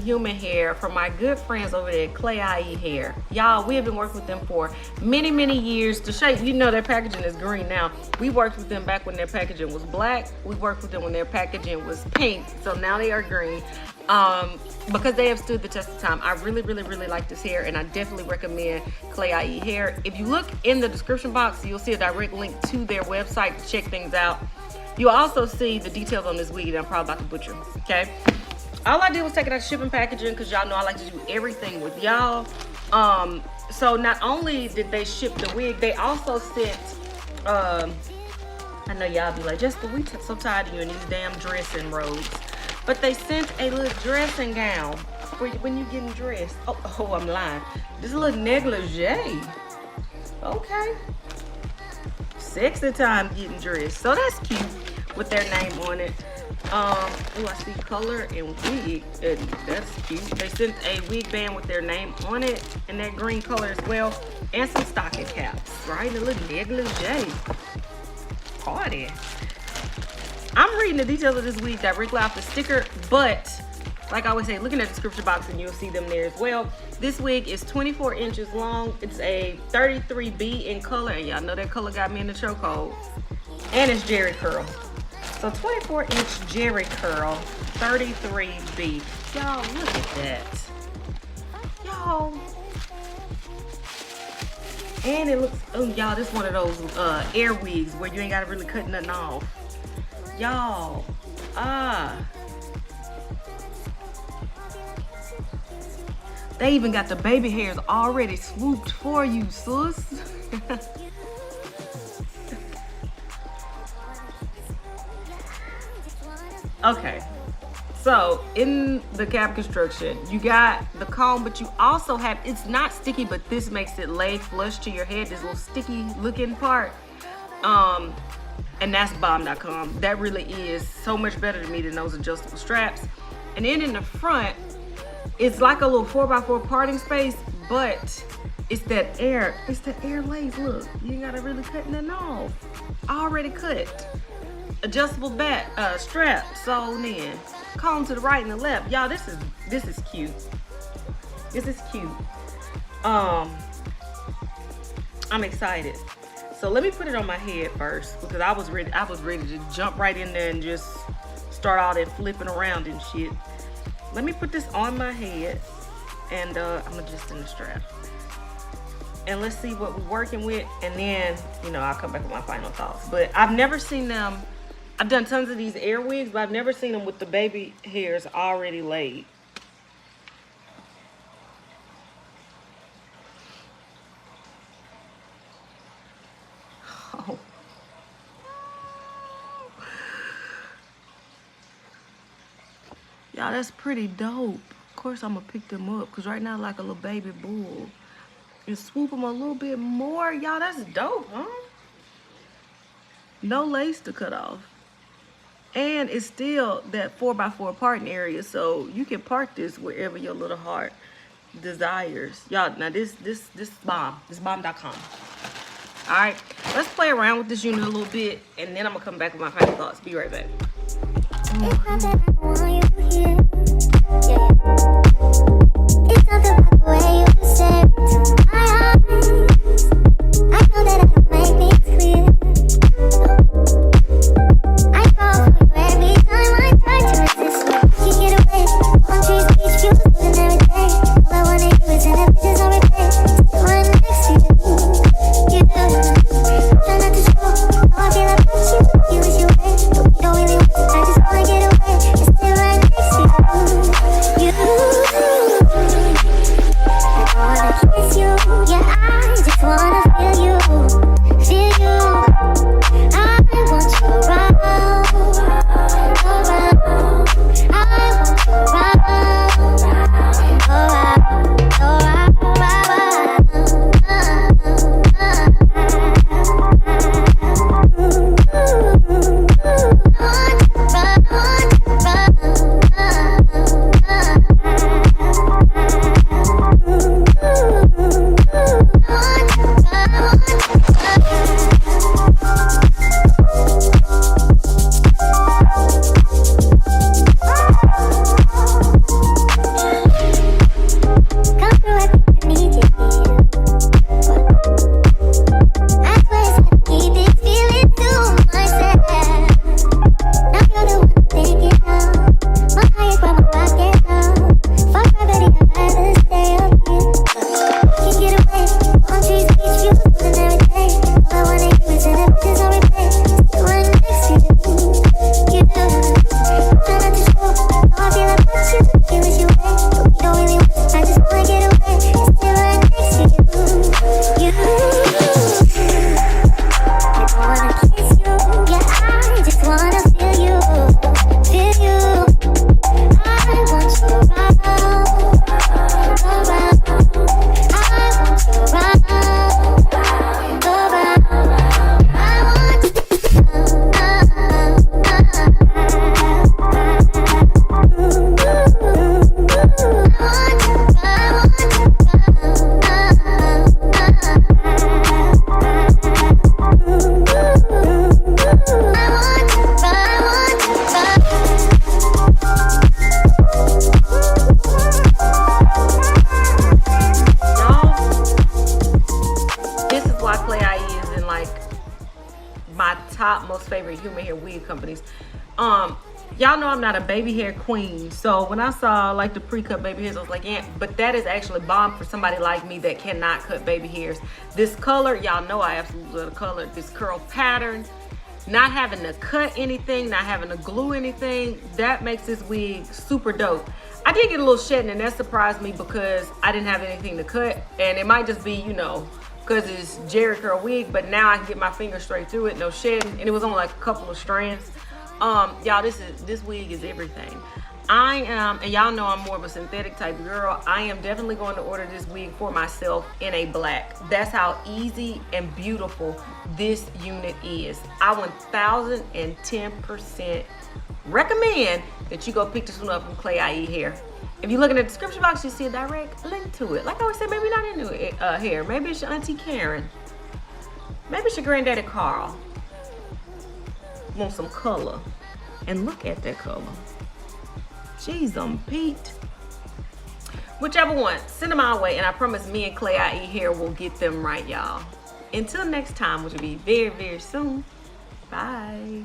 human hair from my good friends over there at Klaiyi hair. Y'all, we have been working with them for many years. To show you know their packaging is green now. We worked with them back when their packaging was black. We worked with them when their packaging was pink. So now they are green. Because they have stood the test of time. I really like this hair, and I definitely recommend Klaiyi hair. If you look in the description box, you'll see a direct link to their website to check things out. You'll also see the details on this wig that I'm probably about to butcher, okay? All I did was take it out of shipping packaging because y'all know I like to do everything with y'all. So not only did they ship the wig, they also sent, I know y'all be like, Jessica, we so tired of you in these damn dressing robes. But they sent a little dressing gown for when you're getting dressed. Oh, I'm lying. This little negligee. Okay. Sexy time getting dressed. So that's cute with their name on it. Oh, I see color and wig. That's cute. They sent a wig band with their name on it in that green color as well. And some stocking caps, right? A little negligee. Party. I'm reading the details of this wig directly off the sticker, but like I always say, look in the description box and you'll see them there as well. This wig is 24 inches long. It's a 33B in color, and y'all know that color got me in the chokehold. And it's Jerry curl. So 24-inch Jerry curl, 33B. Y'all, look at that. Y'all. And it looks, oh y'all, this is one of those air wigs where you ain't gotta really cut nothing off. Y'all, they even got the baby hairs already swooped for you, sis. Okay, so in the cap construction, you got the comb, but you also have, it's not sticky, but this makes it lay flush to your head, this little sticky looking part. And that's bomb.com. That really is so much better to me than those adjustable straps. And then in the front, it's like a little 4x4 parting space, but it's that air lace. Look, you ain't gotta really cut nothing off. Already cut. Adjustable back strap sewn in. Comb to the right and the left. Y'all, this is cute. This is cute. I'm excited. So let me put it on my head first because I was ready to jump right in there and just start all that flipping around and shit. Let me put this on my head and I'm adjusting the strap. And let's see what we're working with, and then, you know, I'll come back with my final thoughts. But I've never seen them, I've done tons of these air wigs, but I've never seen them with the baby hairs already laid. Y'all, that's pretty dope. Of course, I'm gonna pick them up because right now, like a little baby bull. And swoop them a little bit more. Y'all, that's dope, huh? No lace to cut off. And it's still that 4x4 parting area, so you can park this wherever your little heart desires. Y'all, now this bomb. This bomb.com. All right, let's play around with this unit a little bit, and then I'm gonna come back with my final thoughts. Be right back. You top most favorite human hair wig companies. Y'all know I'm not a baby hair queen, so when I saw like the pre-cut baby hairs, I was like, yeah, but that is actually bomb for somebody like me that cannot cut baby hairs. This color, y'all know I absolutely love the color. This curl pattern, not having to cut anything, not having to glue anything, that makes this wig super dope. I did get a little shedding, and that surprised me because I didn't have anything to cut, and it might just be, you know, because it's Jerry curl wig, but now I can get my finger straight through it, no shedding, and it was only like a couple of strands. Y'all, this wig is everything. I am, and y'all know I'm more of a synthetic type girl, I am definitely going to order this wig for myself in a black. That's how easy and beautiful this unit is. I 1010% recommend that you go pick this one up from Klaiyi Hair. If you look in the description box, you see a direct link to it. Like I always say, maybe not into hair. Maybe it's your Auntie Karen. Maybe it's your Granddaddy Carl. Want some color. And look at that color. Jeez, Pete. Whichever one, send them our way, and I promise me and Klaiyi Hair will get them right, y'all. Until next time, which will be very, very soon. Bye.